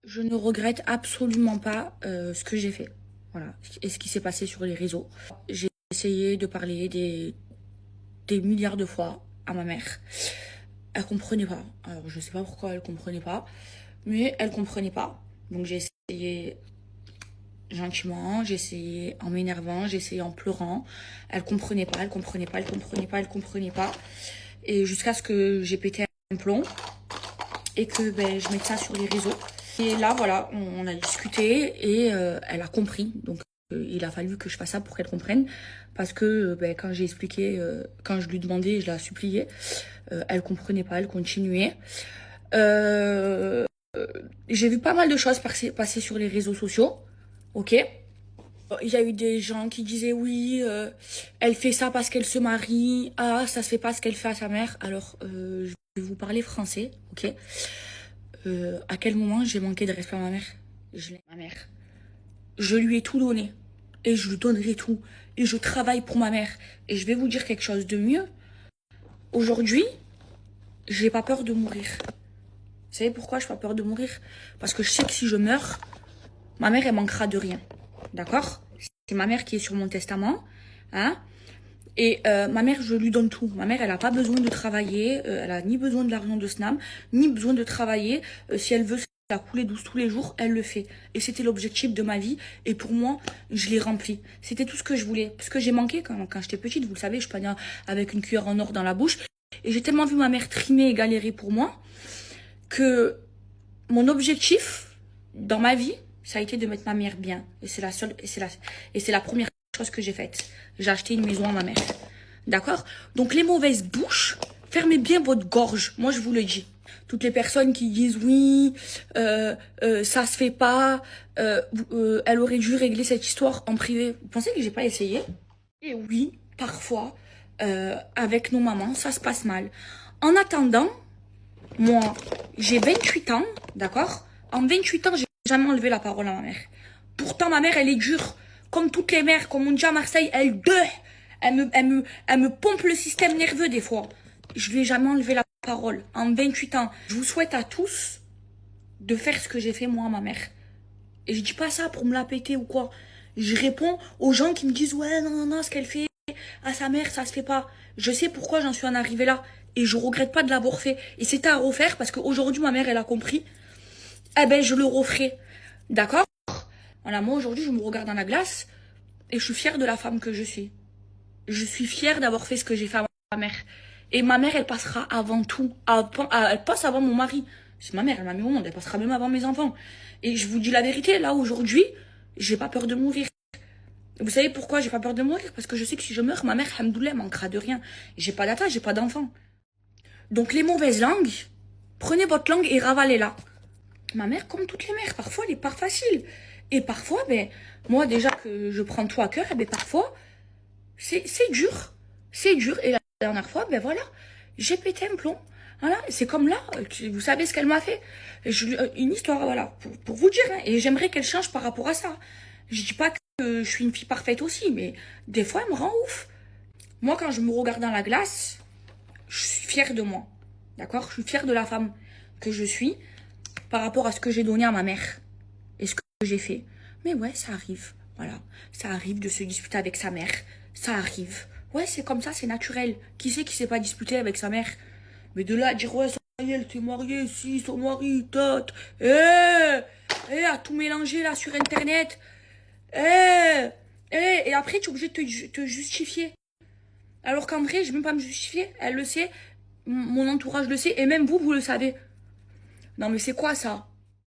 Je ne regrette absolument pas ce que j'ai fait. Voilà. Et ce qui s'est passé sur les réseaux. J'ai essayé de parler des milliards de fois à ma mère. Elle comprenait pas. Alors je sais pas pourquoi elle comprenait pas. Mais elle comprenait pas. Donc j'ai essayé gentiment, j'ai essayé en m'énervant, j'ai essayé en pleurant. Elle comprenait pas, elle comprenait pas, elle comprenait pas, elle comprenait pas. Et jusqu'à ce que j'ai pété un plomb et que ben, je mette ça sur les réseaux. Et là, voilà, on a discuté et elle a compris. Donc, il a fallu que je fasse ça pour qu'elle comprenne. Parce que ben, quand j'ai expliqué, quand je lui demandais, je la suppliais, elle comprenait pas, elle continuait. Euh, j'ai vu pas mal de choses passer sur les réseaux sociaux. Ok. Il y a eu des gens qui disaient oui, elle fait ça parce qu'elle se marie. Ah, ça se fait pas ce qu'elle fait à sa mère. Alors, je vais vous parler français, ok. À quel moment j'ai manqué de respect à ma mère? Je l'aime, ma mère. Je lui ai tout donné. Et je lui donnerai tout. Et je travaille pour ma mère. Et je vais vous dire quelque chose de mieux. Aujourd'hui, j'ai pas peur de mourir. Vous savez pourquoi j'ai pas peur de mourir? Parce que je sais que si je meurs, ma mère, elle manquera de rien. D'accord? C'est ma mère qui est sur mon testament. Hein? Et ma mère, je lui donne tout. Ma mère, elle a pas besoin de travailler. Elle a ni besoin de l'argent de SNAM, ni besoin de travailler. Si elle veut la couler douce tous les jours, elle le fait. Et c'était l'objectif de ma vie. Et pour moi, je l'ai rempli. C'était tout ce que je voulais. Parce que j'ai manqué quand j'étais petite. Vous le savez, je prenais avec une cuillère en or dans la bouche. Et j'ai tellement vu ma mère trimer et galérer pour moi que mon objectif dans ma vie, ça a été de mettre ma mère bien. Et c'est la seule, et c'est la première chose que j'ai faite. J'ai acheté une maison à ma mère. D'accord? Donc les mauvaises bouches, fermez bien votre gorge. Moi, je vous le dis. Toutes les personnes qui disent oui, ça se fait pas, elle aurait dû régler cette histoire en privé. Vous pensez que j'ai pas essayé? Et oui, parfois, avec nos mamans, ça se passe mal. En attendant, moi, j'ai 28 ans, d'accord? En 28 ans, j'ai jamais enlevé la parole à ma mère. Pourtant, ma mère, elle est dure. Comme toutes les mères, comme on dit à Marseille, elle me pompe le système nerveux des fois. Je lui ai jamais enlevé la parole. En 28 ans, je vous souhaite à tous de faire ce que j'ai fait moi à ma mère. Et je dis pas ça pour me la péter ou quoi. Je réponds aux gens qui me disent ouais, non, non, non, ce qu'elle fait à sa mère, ça se fait pas. Je sais pourquoi j'en suis en arrivée là. Et je regrette pas de l'avoir fait. Et c'était à refaire parce qu'aujourd'hui, ma mère, elle a compris. Eh ben, je le referai. D'accord? Voilà, moi, aujourd'hui, je me regarde dans la glace et je suis fière de la femme que je suis. Je suis fière d'avoir fait ce que j'ai fait à ma mère. Et ma mère, elle passera avant tout. Elle passe avant mon mari. C'est ma mère, elle m'a mis au monde. Elle passera même avant mes enfants. Et je vous dis la vérité, là, aujourd'hui, j'ai pas peur de mourir. Vous savez pourquoi j'ai pas peur de mourir? Parce que je sais que si je meurs, ma mère, hamdoulilah, manquera de rien. J'ai pas d'attache, j'ai pas d'enfant. Donc les mauvaises langues, prenez votre langue et ravalez-la. Ma mère, comme toutes les mères, parfois elle est pas facile. Et parfois, ben, moi déjà que je prends tout à cœur, ben parfois, c'est dur. C'est dur. Et la dernière fois, ben voilà, j'ai pété un plomb. Voilà, c'est comme là, vous savez ce qu'elle m'a fait. Une histoire, voilà, pour vous dire. Hein, et j'aimerais qu'elle change par rapport à ça. Je dis pas que je suis une fille parfaite aussi, mais des fois, elle me rend ouf. Moi, quand je me regarde dans la glace, je suis fière de moi. D'accord? Je suis fière de la femme que je suis par rapport à ce que j'ai donné à ma mère et ce que j'ai fait. Mais ouais, ça arrive. Voilà. Ça arrive de se disputer avec sa mère. Ça arrive. Ouais, c'est comme ça, c'est naturel. Qui c'est qui s'est pas disputé avec sa mère? Mais de là à dire, ouais, ça y est, elle t'est mariée, si, son mari, tot. À tout mélanger là sur internet. Et après, tu es obligé de te justifier. Alors qu'en vrai, je ne vais même pas me justifier. Elle le sait. Mon entourage le sait. Et même vous, vous le savez. Non, mais c'est quoi ça?